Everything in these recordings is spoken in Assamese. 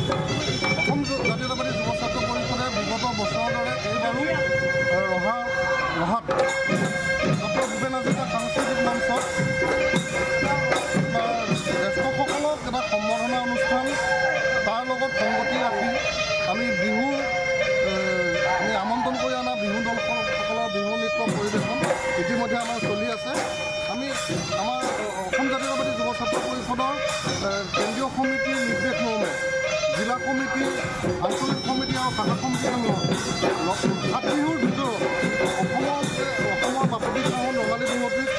অসম জাতীয়তাবাদী যুৱ ছাত্ৰ পৰিষদে বিগত বছৰৰ দৰে এইবাৰো ৰহাত ডক্টৰ ভূপেন হাজৰিকা সাংস্কৃতিক মঞ্চত জ্যেষ্ঠসকলক এটা সম্বৰ্ধনা অনুষ্ঠান তাৰ লগত সংগতি ৰাখি আমি আমন্ত্ৰণ কৰি অনা বিহু দলসকলৰ বিহু নৃত্য পৰিৱেশন ইতিমধ্যে আমাৰ চলি আছে। আমি আমাৰ অসম জাতীয়তাবাদী যুৱ ছাত্ৰ পৰিষদৰ কেন্দ্ৰীয় সমিতিৰ নিৰ্দেশ মৰ্মে জিলা কমিটি, আঞ্চলিক সমিতি আৰু শাখা সমিতিসমূহৰ সাত বিহুৰ ভিতৰত অসমৰ বাপতি সাহোন ৰঙালী বিহুটিক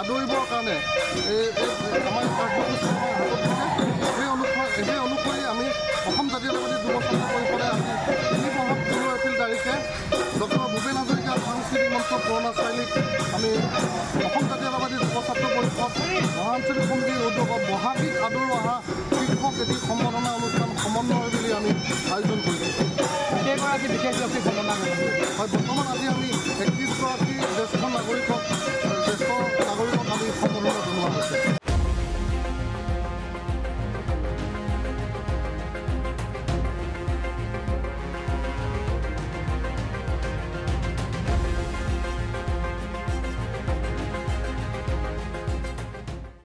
আদৰিবৰ কাৰণে আমাৰ কাৰ্যসূচী হাতত দিছে। সেই অনুসৰি আমি অসম জাতীয়তাবাদী যুৱ ছাত্ৰ পৰিষদে আজি 16 এপ্ৰিল তাৰিখে ডক্টৰ ভূপেন হাজৰিকা সাংস্কৃতিক মঞ্চ পুৰণা চাৰিআলিত আমি অসম জাতীয়তাবাদী যুৱ ছাত্ৰ পৰিষদ মহাআঞ্চলিক সমিতিৰ উদ্যোগত বহাগীত আদৰো অহা শীৰ্ষক এটি সম্বৰ্ধনা অনুষ্ঠান সমন্বয় বুলি আমি আয়োজন কৰিছোঁ। কেইগৰাকী বিশেষ ব্যক্তি সম্বৰ্ধনা হয়, বৰ্তমান আজি আমি 31গৰাকী জ্যেষ্ঠ নাগৰিক